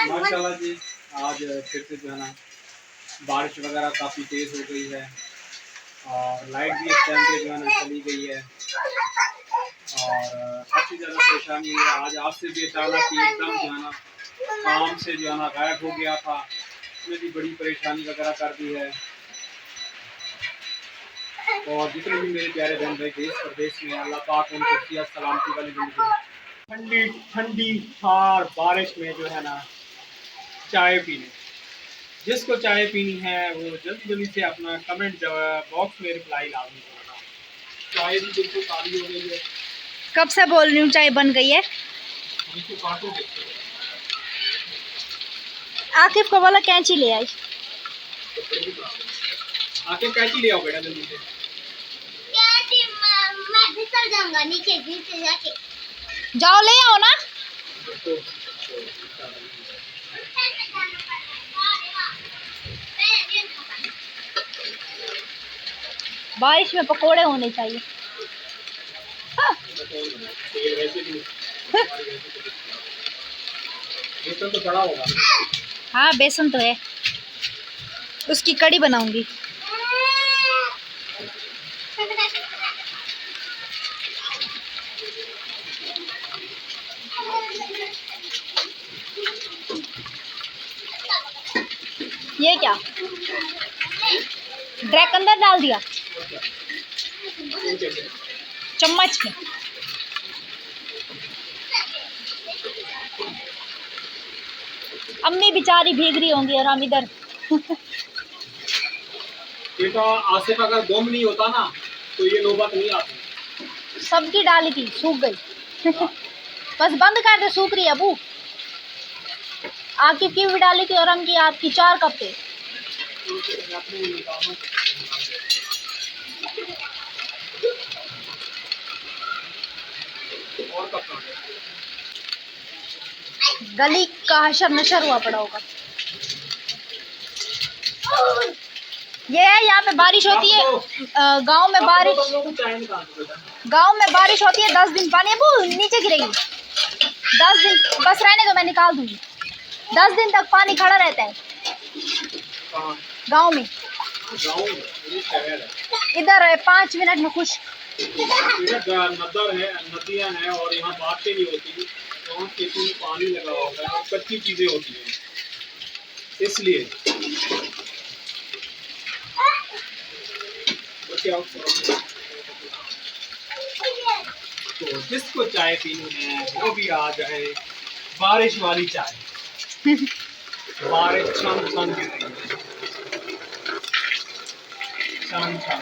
माशाल्लाह जी, आज फिर से जो है ना बारिश वगैरह काफ़ी तेज़ हो गई है और लाइट भी इस टाइम पे जो है ना चली गई है और काफ़ी ज़्यादा परेशानी है। आज से भी अचानक ही एकदम जो है ना काम से जो है ना गायब हो गया था, उसने भी बड़ी परेशानी वगैरह कर दी है। और जितने भी मेरे प्यारे बहन भाई देश प्रदेश में, अल्लाह पाक उनको सेहत सलामती वाली ज़िंदगी, ठंडी ठंडी ठार बारिश में जो है ना चाय पीने, जिसको चाय पीनी है वो जल्दी जल्दी से अपना कमेंट बॉक्स में रिप्लाई लाजमी करना। चाय भी बिल्कुल खाली हो गई है। कब से बोल रही हूँ चाय बन गई है। हमको काटो आकिब को बोला कैंची ले आई। आके कैंची ले आओ बेटा जल्दी से। मैं भीतर जाऊंगा नीचे जाके। जाओ ले आओ ना। तो बारिश में पकोड़े होने चाहिए। बेसन तो बड़ा होगा। हाँ बेसन तो है, उसकी कड़ी बनाऊंगी। ये क्या ड्रैक अंदर डाल दिया चम्मच में। अम्मी बेचारी भीग रही होंगी और हम इधर। बेटा आसिफ अगर गुम नहीं होता ना तो ये नौबत नहीं आती। सबकी डाली थी सूख गई। बस बंद कर दे, सूख रही है अबू। आकिब की भी डाली थी और हम की आपकी 4 कप थे। और कब गली का हशर नशर हुआ पड़ा होगा। ये है यहाँ पे बारिश होती है। गांव में बारिश होती है 10 दिन। पानी अबू नीचे गिरेगी। 10 दिन बस रहने दो, मैं निकाल दूंगी। 10 दिन तक पानी खड़ा रहता है गांव में। इधर है 5 मिनट में खुश। नदियाँ हैं और यहाँ बातें नहीं होती, वहाँ खेती में पानी लगा होता है और कच्ची चीजें होती हैं, इसलिए तो जिसको चाय पीनी है वो भी आ जाए। बारिश वाली चाय। बारिश छम छम गिर रही है, छम छम।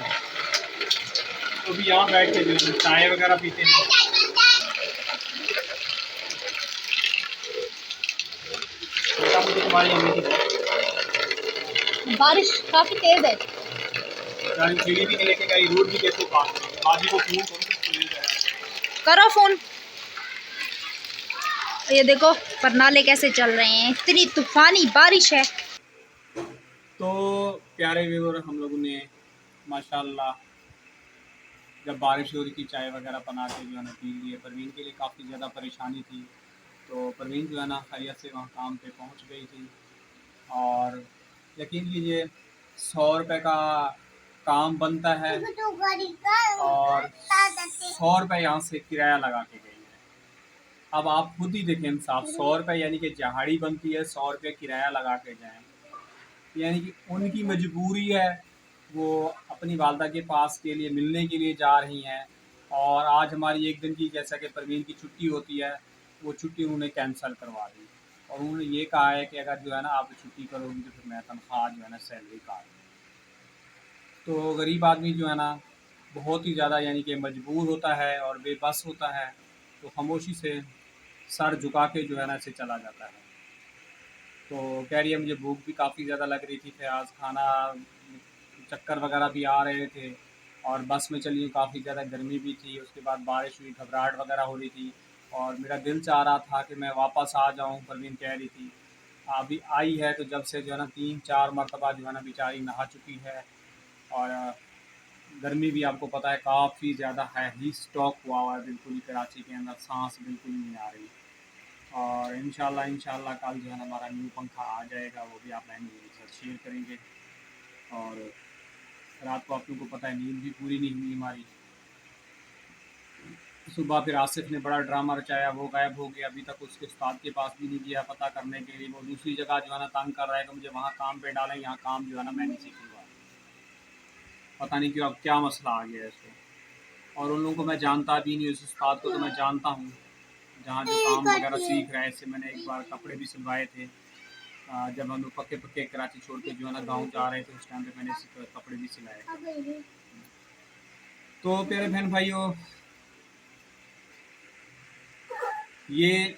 तो भी यहाँ बैठ के जो चाय वगैरह पीते हैं। बेटा मुझे तुम्हारी अम्मी की बारिश काफी तेज है। सीढ़ी भी नहीं लेके गई, रोड भी कैसे पास है। बाजी को फोन करो फोन। ये देखो परनाले कैसे चल रहे हैं, इतनी तूफानी बारिश है। तो प्यारे व्यूअर, हम लोगों ने माशाल्लाह जब बारिश हो रही थी चाय वगैरह बना के जो है ना पी लिए। परवीन के लिए काफ़ी ज़्यादा परेशानी थी, तो परवीन जो है ना खैरियत से वहाँ काम पे पहुँच गई थी। और यकीन कीजिए 100 रुपये का काम बनता है और 100 रुपये यहाँ से किराया लगा के गई है। अब आप खुद ही देखें इंसाफ, 100 रुपये यानी कि दिहाड़ी बनती है, 100 रुपये किराया लगा के जाएँ, यानी कि उनकी मजबूरी है। वो अपनी वालदा के पास के लिए मिलने के लिए जा रही हैं और आज हमारी एक दिन की जैसा कि परवीन की छुट्टी होती है, वो छुट्टी उन्होंने कैंसिल करवा दी और उन्होंने ये कहा है कि अगर जो है ना आप छुट्टी करोगी तो फिर मैं तनख्वाह जो है ना सैलरी काट दूँ। तो गरीब आदमी जो है ना बहुत ही ज़्यादा यानी कि मजबूर होता है और बेबस होता है, तो खामोशी से सर झुका के जो है ना इसे चला जाता है। तो कह रही है मुझे भूख भी काफ़ी ज़्यादा लग रही थी, फिर आज खाना चक्कर वगैरह भी आ रहे थे और बस में चली काफ़ी ज़्यादा गर्मी भी थी, उसके बाद बारिश हुई, घबराहट वगैरह हो रही थी और मेरा दिल चाह रहा था कि मैं वापस आ जाऊं। परवीन कह रही थी अभी आई है तो जब से जो है ना 3-4 मरतबा जो है ना बेचारी नहा चुकी है और गर्मी भी आपको पता है काफ़ी ज़्यादा है, ही स्टॉक हुआ है बिल्कुल ही कराची के अंदर, सांस बिल्कुल नहीं आ रही। और इंशाल्लाह कल जो है ना हमारा न्यू पंखा आ जाएगा, वो भी आप बहन भाइयों के साथ शेयर करेंगे। और रात को आप लोगों को पता है नींद भी पूरी नहीं हुई हमारी। सुबह फिर आसिफ ने बड़ा ड्रामा रचाया, वो गायब हो गया, अभी तक उसके उस्ताद के पास भी नहीं गया पता करने के लिए। वो दूसरी जगह जो है ना तंग कर रहा है कि मुझे वहाँ काम पे डालें, यहाँ काम जो है ना मैं नहीं सीखूँगा। पता नहीं क्यों अब क्या मसला आ गया है इसको। और उन लोगों को मैं जानता भी नहीं, उस उस्ताद को तो मैं जानता हूँ जहाँ जो काम वगैरह सीख रहा है। इससे मैंने एक बार कपड़े भी सिलवाए थे, जब हम लोग पक्के पक्के कराची छोड़ के जो है ना गाँव जा रहे थे, उस टाइम पे मैंने कपड़े भी सिलाए थे। तो प्यारे बहन भाइयों, ये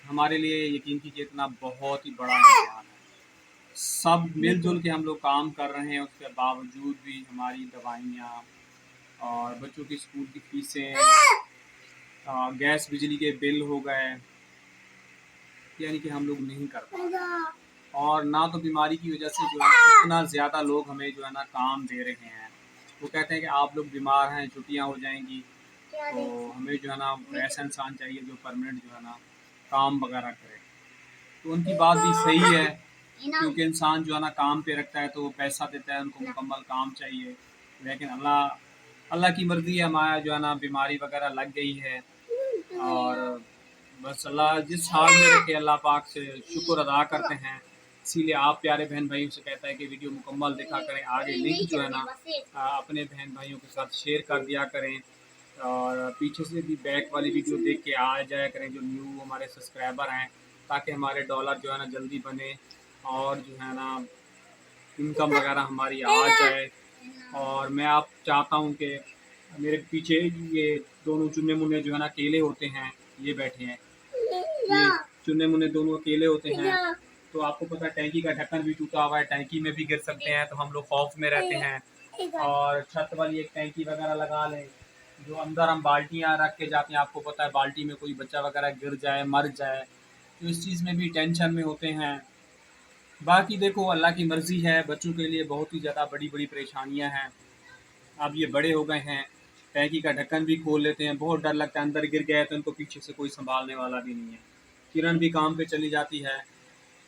हमारे लिए यकीन कीजिए इतना बहुत ही बड़ा इम्तिहान है। सब मिलजुल के हम लोग काम कर रहे हैं, उसके बावजूद भी हमारी दवाइयाँ और बच्चों की स्कूल की फीसें, गैस बिजली के बिल हो गए, यानी कि हम लोग नहीं कर पाए। और ना तो बीमारी की वजह से जो है इतना ज़्यादा लोग हमें जो है ना काम दे रहे हैं। वो कहते हैं कि आप लोग बीमार हैं, छुट्टियाँ हो जाएंगी, तो हमें जो है ना ऐसा इंसान चाहिए जो परमानेंट जो है ना काम वगैरह करे। तो उनकी बात भी सही है, क्योंकि इंसान जो है ना काम पे रखता है तो वो पैसा देता है, उनको मुकम्मल काम चाहिए। लेकिन अल्लाह की मर्ज़ी है, हमारा जो है ना बीमारी वगैरह लग गई है। और बस अल्लाह जिस हाल में रखे, अल्लाह पाक से शुक्र अदा करते हैं। इसीलिए आप प्यारे बहन भाइयों से कहता है कि वीडियो मुकम्मल देखा करें, आगे लिंक जो है ना अपने बहन भाइयों के साथ शेयर कर दिया करें। और पीछे से भी बैक वाली वीडियो देख के आ जाया करें जो न्यू हमारे सब्सक्राइबर हैं, ताकि हमारे डॉलर जो है ना जल्दी बने और जो है ना इनकम वगैरह हमारी आ जाए। और मैं आप चाहता हूँ कि मेरे पीछे ये दोनों चुन्ने मुन्ने जो है ना अकेले होते हैं, ये बैठे हैं, ये चुन्ने मुन्ने दोनों अकेले होते हैं। तो आपको पता है टैंकी का ढक्कन भी टूटा हुआ है, टैंकी में भी गिर सकते हैं, तो हम लोग खौफ में रहते हैं। और छत वाली एक टैंकी वगैरह लगा लें, जो अंदर हम बाल्टियाँ रख के जाते हैं। आपको पता है बाल्टी में कोई बच्चा वगैरह गिर जाए, मर जाए, तो इस चीज़ में भी टेंशन में होते हैं। बाकी देखो अल्लाह की मर्ज़ी है, बच्चों के लिए बहुत ही ज़्यादा बड़ी बड़ी परेशानियां हैं। अब ये बड़े हो गए हैं, टैंकी का ढक्कन भी खोल लेते हैं, बहुत डर लगता है अंदर गिर गए तो उनको पीछे से कोई संभालने वाला भी नहीं है। किरण भी काम पे चली जाती है,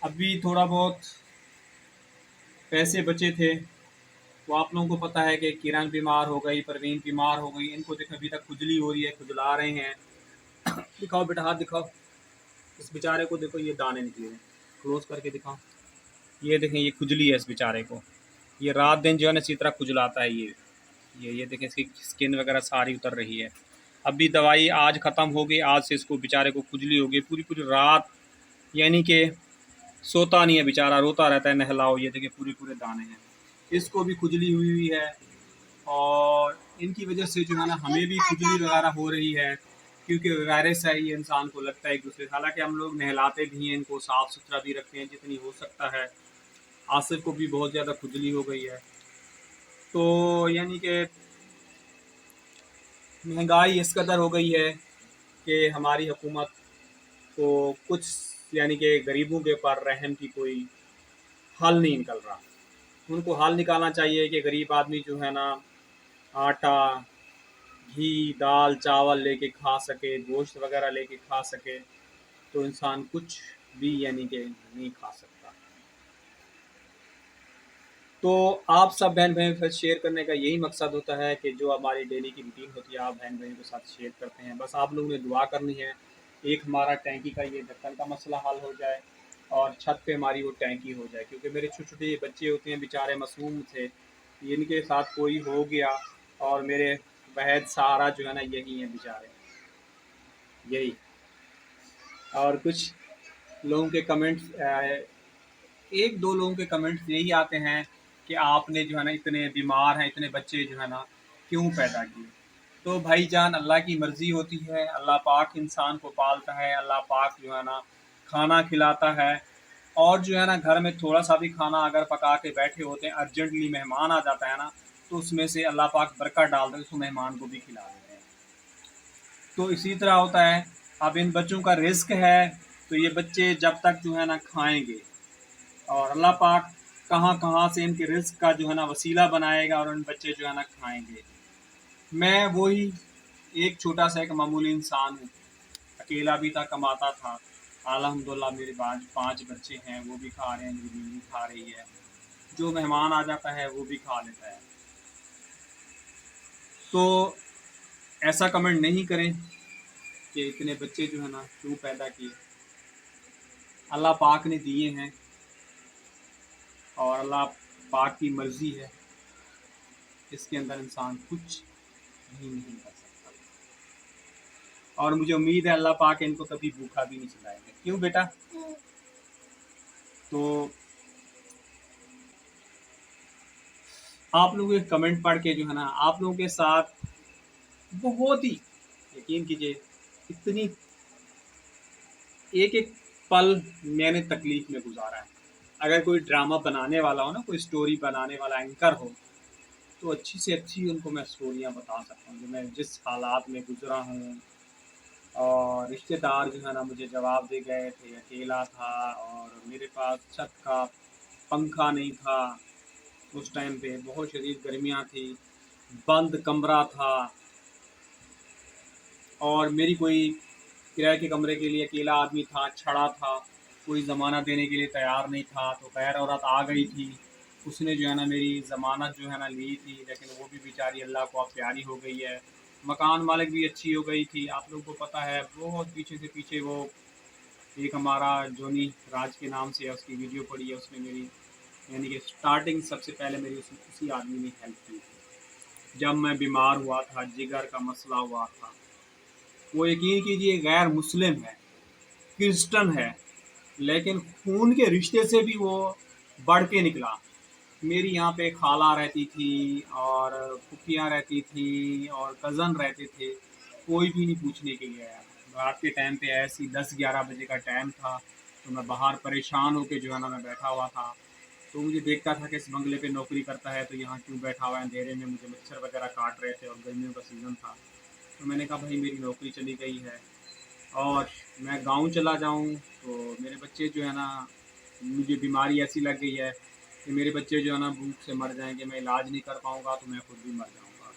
अभी थोड़ा बहुत पैसे बचे थे, तो आप लोगों को पता है कि किरण बीमार हो गई, परवीन बीमार हो गई, इनको देखो अभी तक खुजली हो रही है, खुजला रहे हैं। दिखाओ बेटा, हाथ दिखाओ, इस बेचारे को देखो, ये दाने निकले हैं, क्लोज करके दिखाओ, ये देखें ये खुजली है इस बेचारे को, ये रात दिन जो है ना इसी तरह खुजलाता है। ये देखें इसकी स्किन वगैरह सारी उतर रही है। अभी दवाई आज ख़त्म हो गई, आज से इसको बेचारे को खुजली हो गई पूरी पूरी रात, यानी कि सोता नहीं है बेचारा, रोता रहता है नहलाओ। ये देखिए पूरे दाने हैं, इसको भी खुजली हुई है। और इनकी वजह से जो है ना हमें भी खुजली वगैरह हो रही है, क्योंकि वायरस है, ये इंसान को लगता है एक दूसरे। हालांकि हम लोग नहलाते भी हैं, इनको साफ़ सुथरा भी रखते हैं जितनी हो सकता है। आसिफ को भी बहुत ज़्यादा खुजली हो गई है। तो यानी कि महंगाई इस कदर हो गई है कि हमारी हुकूमत को कुछ यानी कि गरीबों के ऊपर रहम की कोई हल नहीं निकल रहा। उनको हल निकालना चाहिए कि गरीब आदमी जो है ना आटा, घी, दाल, चावल लेके खा सके, गोश्त वगैरह लेके खा सके, तो इंसान कुछ भी यानी कि नहीं खा सकता। तो आप सब बहन भाइयों के साथ शेयर करने का यही मकसद होता है कि जो हमारी डेली की रूटीन होती है आप बहन भाइयों के साथ शेयर करते हैं। बस आप लोगों ने दुआ करनी है, एक हमारा टैंकी का ये ढक्कन का मसला हल हो जाए और छत पे हमारी वो टैंकी हो जाए, क्योंकि मेरे छोटे छोटे बच्चे होते हैं बेचारे मासूम थे, इनके साथ कोई हो गया और मेरे वहद सहारा जो है ना यही है बेचारे, यही। और कुछ लोगों के कमेंट्स, एक दो लोगों के कमेंट्स यही आते हैं कि आपने जो है ना इतने बीमार हैं, इतने बच्चे जो है ना क्यों पैदा किए। तो भाईजान अल्लाह की मर्ज़ी होती है, अल्लाह पाक इंसान को पालता है, अल्लाह पाक जो है ना खाना खिलाता है। और जो है ना घर में थोड़ा सा भी खाना अगर पका के बैठे होते हैं, अर्जेंटली मेहमान आ जाता है ना, तो उसमें से अल्लाह पाक बरकत डालते हैं, उसको मेहमान को भी खिला देते हैं। तो इसी तरह होता है, अब इन बच्चों का रिस्क है, तो ये बच्चे जब तक जो है ना खाएंगे, और अल्लाह पाक कहाँ कहाँ से इनके रिस्क का जो है ना वसीला बनाएगा और उन बच्चे जो है ना खाएंगे। मैं वही एक छोटा सा एक मामूली इंसान हूँ, अकेला भी था, कमाता था, अल्हम्दुलिल्लाह मेरे पास 5 बच्चे हैं, वो भी खा रहे हैं, मेरी बीवी खा रही है, जो मेहमान आ जाता है वो भी खा लेता है। तो ऐसा कमेंट नहीं करें कि इतने बच्चे जो है ना क्यों पैदा किए। अल्लाह पाक ने दिए हैं और अल्लाह पाक की मर्ज़ी है, इसके अंदर इंसान कुछ भी नहीं कर सकता। और मुझे उम्मीद है अल्लाह पाक इनको कभी भूखा भी नहीं खिलाएंगे। क्यों बेटा? तो आप लोगों के कमेंट पढ़ के जो है ना, आप लोगों के साथ बहुत ही, यकीन कीजिए, इतनी एक एक पल मैंने तकलीफ में गुजारा है। अगर कोई ड्रामा बनाने वाला हो ना, कोई स्टोरी बनाने वाला एंकर हो, तो अच्छी से अच्छी उनको मैं स्टोरियाँ बता सकता हूँ कि मैं जिस हालात में गुजरा हूँ। और रिश्तेदार जो है ना मुझे जवाब दे गए थे, अकेला था और मेरे पास छत का पंखा नहीं था, उस टाइम पे बहुत शदीद गर्मियाँ थी, बंद कमरा था और मेरी कोई किराए के कमरे के लिए अकेला आदमी था, छड़ा था, कोई ज़मानत देने के लिए तैयार नहीं था। तो गैर औरत आ गई थी, उसने जो है ना मेरी ज़मानत जो है ना ली थी, लेकिन वो भी बेचारी अल्लाह को अब प्यारी हो गई है। मकान मालिक भी अच्छी हो गई थी। आप लोगों को पता है बहुत पीछे से पीछे वो एक हमारा जोनी राज के नाम से है, उसकी वीडियो पड़ी है, उसने मेरी यानी कि स्टार्टिंग सबसे पहले मेरी उसी आदमी ने हेल्प की थी जब मैं बीमार हुआ था, जिगर का मसला हुआ था। वो यकीन कीजिए गैर मुस्लिम है, क्रिश्चियन है, लेकिन खून के रिश्ते से भी वो बढ़ के निकला। मेरी यहाँ पे खाला रहती थी और फुफियाँ रहती थी और कज़न रहते थे, कोई भी नहीं पूछने के लिए आया। रात के टाइम पे ऐसी 10-11 बजे का टाइम था, तो मैं बाहर परेशान होकर जो है ना मैं बैठा हुआ था। तो मुझे देखता था कि इस बंगले पे नौकरी करता है तो यहाँ क्यों बैठा हुआ है अंधेरे में। मुझे मच्छर वगैरह काट रहे थे और गर्मियों का सीज़न था। तो मैंने कहा भाई मेरी नौकरी चली गई है और मैं गांव चला जाऊं तो मेरे बच्चे जो है ना, मुझे बीमारी ऐसी लग गई है कि मेरे बच्चे जो है ना भूख से मर जाएंगे, मैं इलाज नहीं कर पाऊंगा तो मैं खुद भी मर जाऊंगा।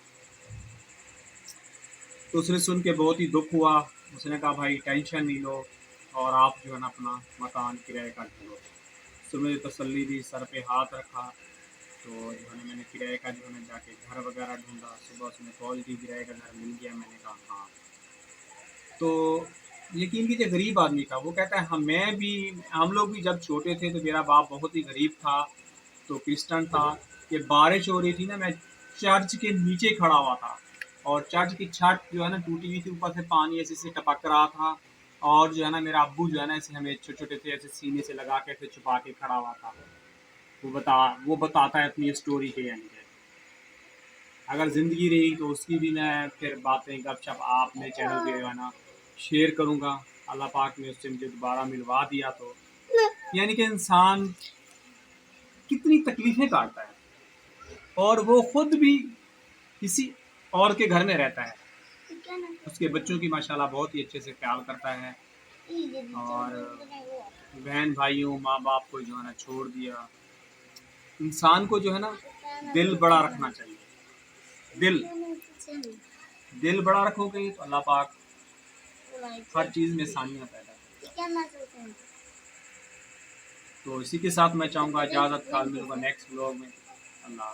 तो उसने सुन के बहुत ही दुख हुआ। उसने कहा भाई टेंशन नहीं लो और आप जो है ना अपना मकान किराए का ढूंढो। तो मुझे तसल्ली दी, सर पे हाथ रखा, तो जो है मैंने किराए का जो है ना जाके घर वगैरह ढूंढा। सुबह उसने कॉल की, किराए का घर मिल गया। मैंने कहा हाँ। तो यकीन कीजिए गरीब आदमी था। वो कहता है हाँ मैं भी, हम लोग भी जब छोटे थे तो मेरा बाप बहुत ही गरीब था, तो क्रिश्चियन था। ये बारिश हो रही थी ना, मैं चर्च के नीचे खड़ा हुआ था और चर्च की छत जो है ना टूटी हुई थी, ऊपर से पानी ऐसे से टपक रहा था और जो है ना मेरा अब्बू जो है ना ऐसे हमें छोटे छोटे थे ऐसे सीने से लगा के ऐसे छुपा के खड़ा हुआ था। वो बताता है अपनी स्टोरी के एंड में। अगर ज़िंदगी रही तो उसकी भी मैं फिर बातें गपशप आप मेरे चैनल पे जो है ना शेयर करूँगा। अल्लाह पाक ने उससे मुझे दोबारा मिलवा दिया। तो यानी कि इंसान कितनी तकलीफ़ें काटता है और वो खुद भी किसी और के घर में रहता है। उसके बच्चों की माशाल्लाह बहुत ही अच्छे से ख्याल करता है और बहन भाइयों माँ बाप को जो है ना छोड़ दिया। इंसान को जो है ना दिल बड़ा रखना चाहिए। दिल बड़ा रखोगे तो अल्लाह पाक हर चीज़ में आसानियाँ पैदा करें। तो इसी के साथ मैं चाहूँगा इजाज़त, कल मिलूँगा नेक्स्ट व्लॉग में। अल्लाह।